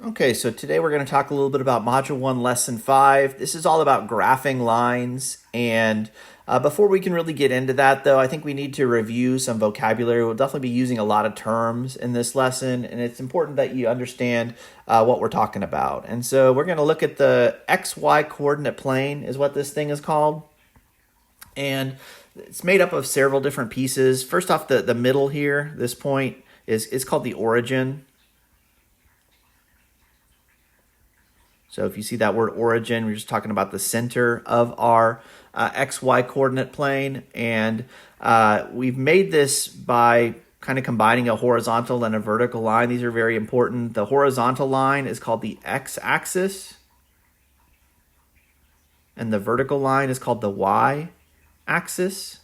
Okay, so today we're going to talk a little bit about Module 1, Lesson 5. This is all about graphing lines. And before we can really get into that, though, I think we need to review some vocabulary. We'll definitely be using a lot of terms in this lesson, and it's important that you understand what we're talking about. And so we're going to look at the XY coordinate plane is what this thing is called. And it's made up of several different pieces. First off, the middle here, this point, is called the origin. So if you see that word origin, we're just talking about the center of our XY coordinate plane. And we've made this by kind of combining a horizontal and a vertical line. These are very important. The horizontal line is called the x-axis. And the vertical line is called the y-axis.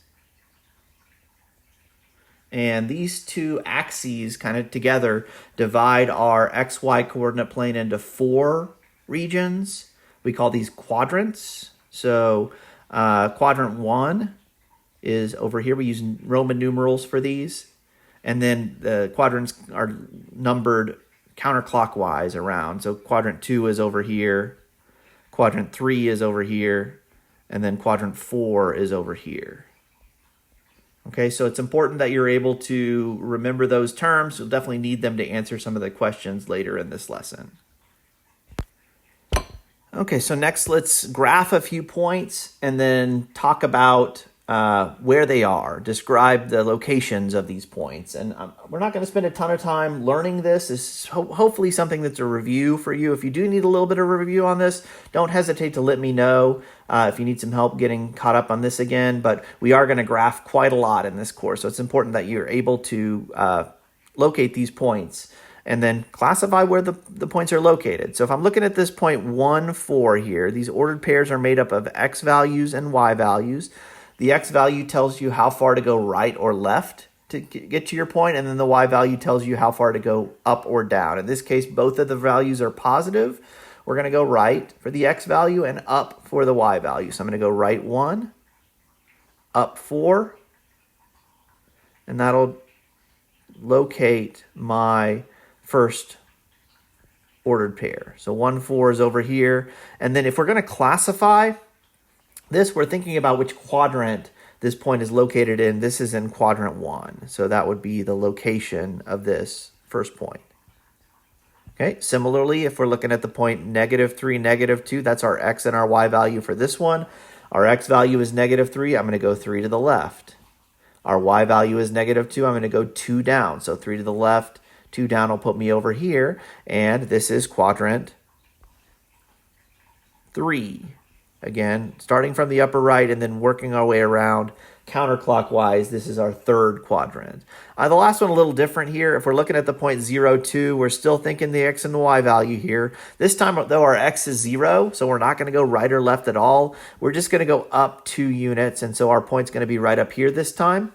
And these two axes kind of together divide our XY coordinate plane into four regions. We call these quadrants. So quadrant 1 is over here. We use Roman numerals for these. And then the quadrants are numbered counterclockwise around. So quadrant 2 is over here. Quadrant 3 is over here. And then quadrant 4 is over here. Okay, so it's important that you're able to remember those terms. You'll definitely need them to answer some of the questions later in this lesson. Okay, so next let's graph a few points and then talk about where they are, describe the locations of these points. And we're not going to spend a ton of time learning this. This is hopefully something that's a review for you. If you do need a little bit of a review on this, don't hesitate to let me know if you need some help getting caught up on this again. But we are going to graph quite a lot in this course, so it's important that you're able to locate these points and then classify where the points are located. So if I'm looking at this point 1, 4 here, these ordered pairs are made up of x values and y values. The x value tells you how far to go right or left to get to your point, and then the y value tells you how far to go up or down. In this case, both of the values are positive. We're going to go right for the x value and up for the y value. So I'm going to go right 1, up 4, and that'll locate my first ordered pair. So 1, 4 is over here. And then if we're going to classify this, we're thinking about which quadrant this point is located in. This is in quadrant 1. So that would be the location of this first point. Okay, similarly, if we're looking at the point -3, -2, that's our x and our y value for this one. Our x value is -3. I'm going to go 3 to the left. Our y value is -2. I'm going to go 2 down. So 3 to the left, 2 down will put me over here, and this is quadrant 3. Again, starting from the upper right and then working our way around counterclockwise, this is our third quadrant. The last one a little different here. If we're looking at the point 0, 2, we're still thinking the x and the y value here. This time, though, our x is 0, so we're not going to go right or left at all. We're just going to go up 2 units, and so our point's going to be right up here this time.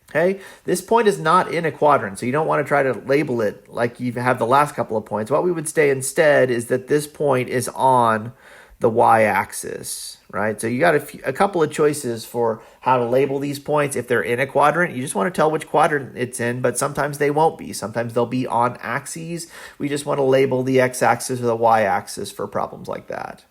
Okay, this point is not in a quadrant, so you don't want to try to label it like you have the last couple of points. What we would say instead is that this point is on the y-axis, right? So you got a couple of choices for how to label these points. If they're in a quadrant, you just want to tell which quadrant it's in, but sometimes they won't be. Sometimes they'll be on axes. We just want to label the x-axis or the y-axis for problems like that.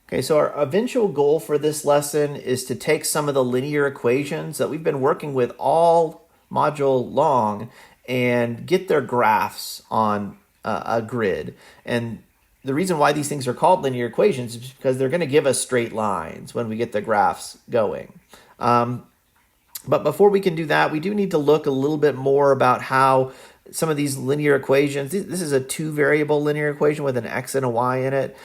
Okay, so our eventual goal for this lesson is to take some of the linear equations that we've been working with all module long and get their graphs on a grid. And the reason why these things are called linear equations is because they're going to give us straight lines when we get the graphs going. But before we can do that, we do need to look a little bit more about how some of these linear equations, this is a 2-variable linear equation with an x and a y in it,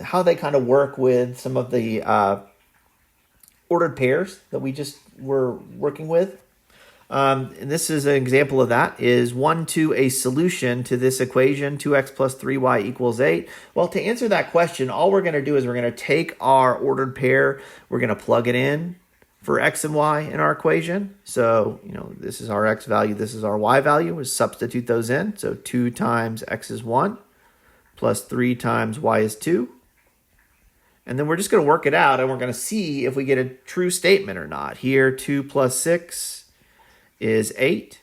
how they kind of work with some of the ordered pairs that we just were working with. And this is an example of that, is 1, 2, a solution to this equation, 2x plus 3y equals 8. Well, to answer that question, all we're going to do is we're going to take our ordered pair, we're going to plug it in for x and y in our equation. So, this is our x value, this is our y value. We'll substitute those in. So 2 times x is 1, plus 3 times y is 2. And then we're just going to work it out, and we're going to see if we get a true statement or not. Here, 2 plus 6 is 8.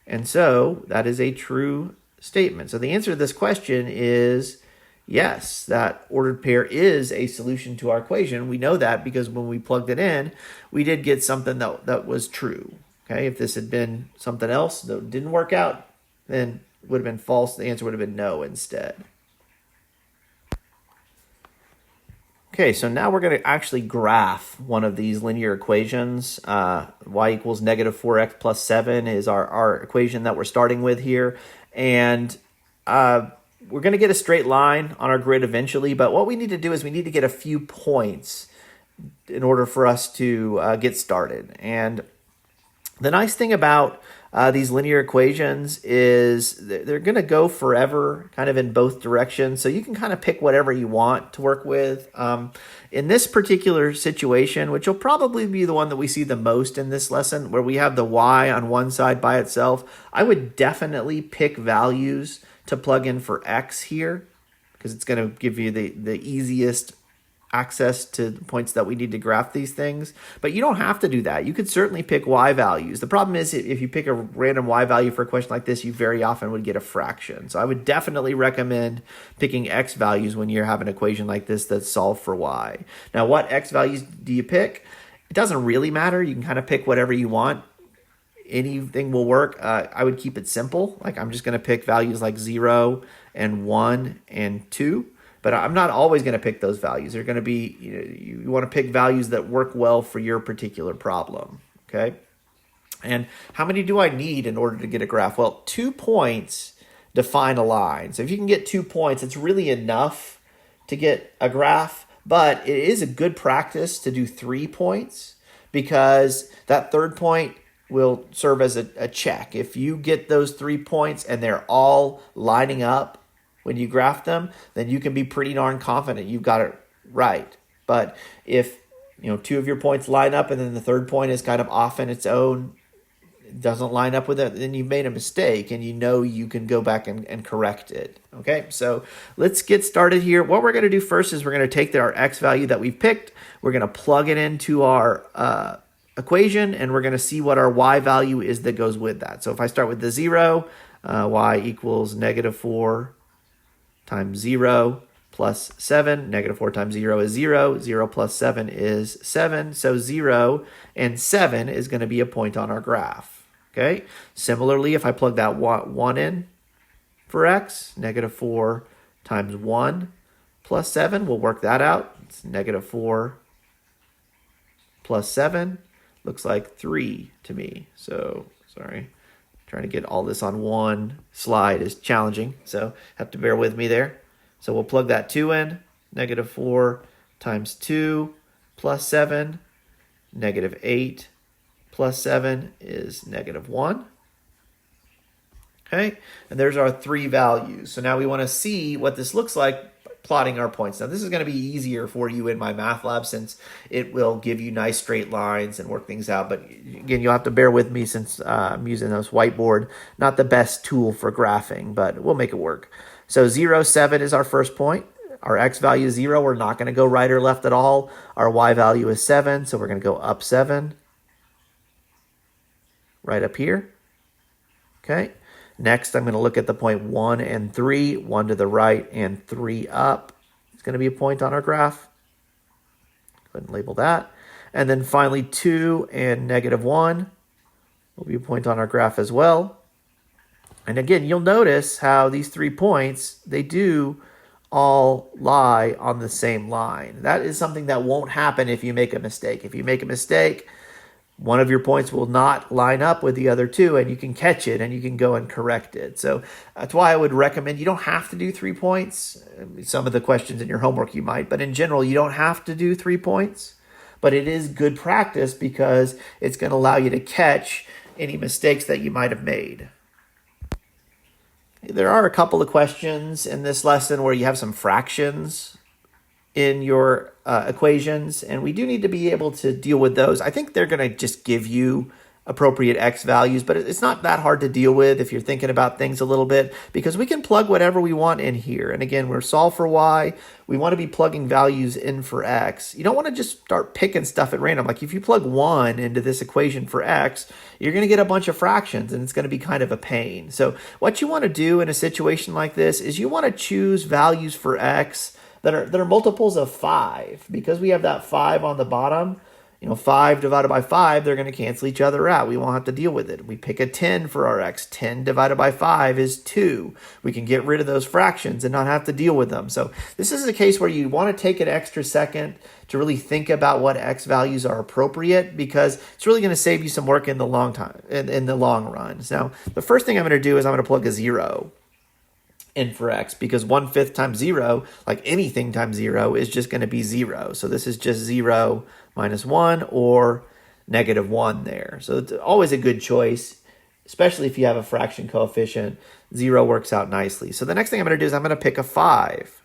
And so that is a true statement. So the answer to this question is yes, that ordered pair is a solution to our equation. We know that because when we plugged it in, we did get something that was true. Okay, if this had been something else that didn't work out, then it would have been false. The answer would have been no instead. Okay, so now we're going to actually graph one of these linear equations. Y equals negative 4x plus 7 is our equation that we're starting with here. And we're going to get a straight line on our grid eventually, but what we need to do is we need to get a few points in order for us to get started. And the nice thing about these linear equations is they're going to go forever, kind of in both directions. So you can kind of pick whatever you want to work with. In this particular situation, which will probably be the one that we see the most in this lesson, where we have the y on one side by itself, I would definitely pick values to plug in for x here, because it's going to give you the easiest access to the points that we need to graph these things. But you don't have to do that. You could certainly pick y values. The problem is if you pick a random y value for a question like this, you very often would get a fraction. So I would definitely recommend picking x values when you have an equation like this that's solved for y. Now, what x values do you pick? It doesn't really matter. You can kind of pick whatever you want. Anything will work. I would keep it simple. Like I'm just going to pick values like 0 and 1 and 2. But I'm not always going to pick those values. They're going to be, you want to pick values that work well for your particular problem, okay? And how many do I need in order to get a graph? Well, 2 points define a line. So if you can get 2 points, it's really enough to get a graph, but it is a good practice to do 3 points because that third point will serve as a check. If you get those 3 points and they're all lining up, when you graph them, then you can be pretty darn confident you've got it right. But if 2 of your points line up and then the third point is kind of off in its own, it doesn't line up with it, then you've made a mistake and you can go back and correct it. Okay, so let's get started here. What we're going to do first is we're going to take our x value that we've picked, we're going to plug it into our equation, and we're going to see what our y value is that goes with that. So if I start with the 0, y equals negative 4 times 0 plus 7. Negative 4 times 0 is 0. 0 plus 7 is 7. So 0 and 7 is going to be a point on our graph. Okay. Similarly, if I plug that 1 in for x, negative 4 times 1 plus 7, we'll work that out. It's negative 4 plus 7. Looks like 3 to me. So, sorry. Trying to get all this on one slide is challenging, so have to bear with me there. So we'll plug that 2 in. Negative 4 times 2 plus 7. Negative 8 plus 7 is negative 1. Okay, and there's our 3 values. So now we want to see what this looks like plotting our points. Now this is going to be easier for you in my math lab since it will give you nice straight lines and work things out. But again, you'll have to bear with me since I'm using this whiteboard. Not the best tool for graphing, but we'll make it work. So 0, 7 is our first point. Our x value is 0. We're not going to go right or left at all. Our y value is 7, so we're going to go up 7. Right up here. Okay. Next, I'm going to look at the point 1 and 3, 1 to the right and 3 up. It's going to be a point on our graph. Go ahead and label that. And then finally, 2 and negative 1 will be a point on our graph as well. And again, you'll notice how these 3 points, they do all lie on the same line. That is something that won't happen if you make a mistake. If you make a mistake, one of your points will not line up with the other 2, and you can catch it and you can go and correct it. So that's why I would recommend you don't have to do 3 points. Some of the questions in your homework you might, but in general, you don't have to do 3 points. But it is good practice because it's going to allow you to catch any mistakes that you might have made. There are a couple of questions in this lesson where you have some fractions in your equations, and we do need to be able to deal with those. I think they're going to just give you appropriate x values, but it's not that hard to deal with if you're thinking about things a little bit, because we can plug whatever we want in here. And again, we're solve for y. We want to be plugging values in for x. You don't want to just start picking stuff at random. Like if you plug 1 into this equation for x, you're going to get a bunch of fractions, and it's going to be kind of a pain. So what you want to do in a situation like this is you want to choose values for x that are multiples of 5, because we have that 5 on the bottom. 5 divided by 5, they're going to cancel each other out. We won't have to deal with it. We pick a 10 for our x. 10 divided by 5 is 2. We can get rid of those fractions and not have to deal with them. So this is a case where you want to take an extra second to really think about what x values are appropriate, because it's really going to save you some work in the long run. Now, the first thing I'm going to do is I'm going to plug a 0 in for x, because 1/5 times 0, like anything times 0, is just going to be 0. So this is just 0 minus 1 or -1 there. So it's always a good choice, especially if you have a fraction coefficient. 0 works out nicely. So the next thing I'm going to do is I'm going to pick a 5,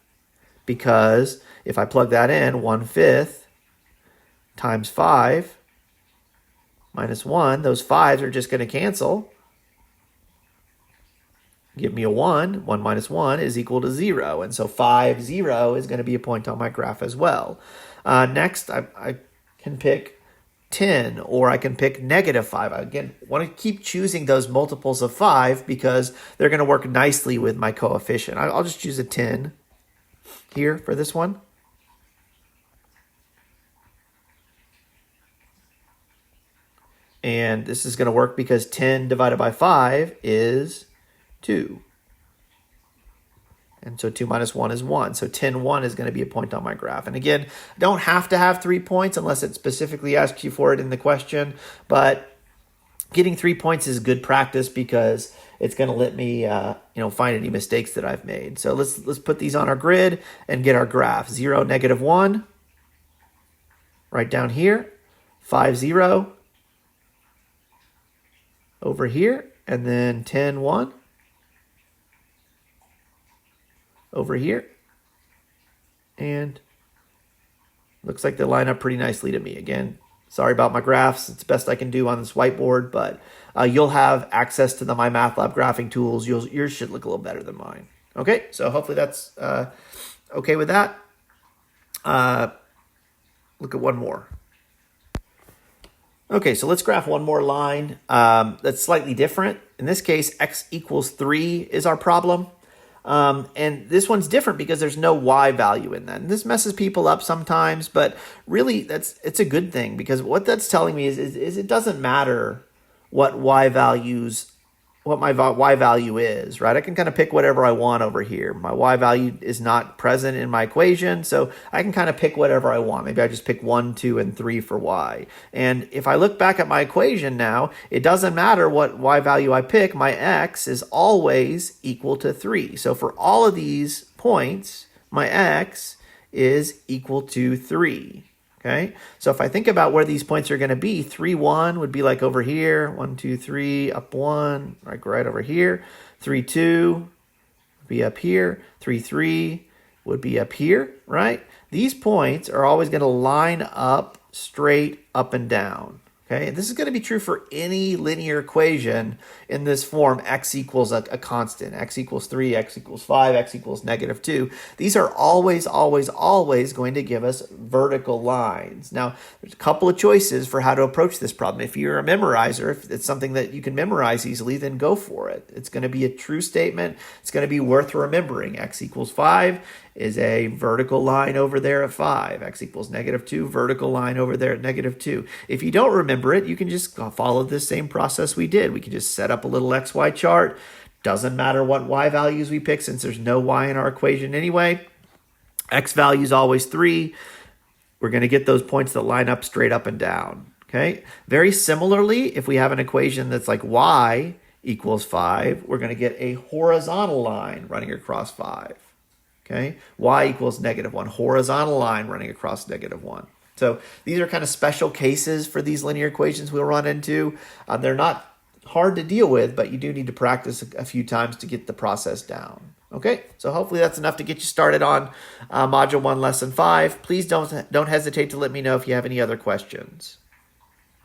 because if I plug that in, 1/5 times 5 minus 1, those 5s are just going to cancel. Give me a 1. 1 minus 1 is equal to 0. And so 5, 0 is going to be a point on my graph as well. Next, I can pick 10, or I can pick -5. I, again, want to keep choosing those multiples of 5 because they're going to work nicely with my coefficient. I'll just choose a 10 here for this one. And this is going to work because 10 divided by 5 is 2. And so 2 minus 1 is 1. So 10, 1 is going to be a point on my graph. And again, don't have to have 3 points unless it specifically asks you for it in the question. But getting 3 points is good practice, because it's going to let me find any mistakes that I've made. So let's put these on our grid and get our graph. 0, -1, right down here. 5, 0 over here. And then 10, 1. Over here, and looks like they line up pretty nicely to me. Again, sorry about my graphs. It's the best I can do on this whiteboard, but you'll have access to the MyMathLab graphing tools. Yours should look a little better than mine. Okay, so hopefully that's okay with that. Look at one more. Okay, so let's graph one more line that's slightly different. In this case, x equals 3 is our problem. And this one's different because there's no y value in that. And this messes people up sometimes, but really it's a good thing, because what that's telling me is it doesn't matter what my y value is, right? I can kind of pick whatever I want over here. My y value is not present in my equation, so I can kind of pick whatever I want. Maybe I just pick 1, 2, and 3 for y. And if I look back at my equation now, it doesn't matter what y value I pick. My x is always equal to 3. So for all of these points, my x is equal to 3. Okay, so if I think about where these points are going to be, 3, 1 would be like over here. 1, 2, 3, up 1, like right over here. 3, 2 would be up here. 3, 3 would be up here, right? These points are always going to line up straight up and down. Okay, and this is going to be true for any linear equation in this form, x equals a constant, x equals 3, x equals 5, x equals -2. These are always, always, always going to give us vertical lines. Now, there's a couple of choices for how to approach this problem. If you're a memorizer, if it's something that you can memorize easily, then go for it. It's going to be a true statement. It's going to be worth remembering. X equals 5 is a vertical line over there at 5. X equals -2, vertical line over there at -2. If you don't remember it, you can just follow this same process we did. We can just set up a little XY chart. Doesn't matter what Y values we pick, since there's no Y in our equation anyway. X value is always 3. We're going to get those points that line up straight up and down. Okay. Very similarly, if we have an equation that's like Y equals 5, we're going to get a horizontal line running across 5. Okay, y equals -1, horizontal line running across -1. So these are kind of special cases for these linear equations we'll run into. They're not hard to deal with, but you do need to practice a few times to get the process down. Okay, so hopefully that's enough to get you started on Module 1, Lesson 5. Please don't hesitate to let me know if you have any other questions.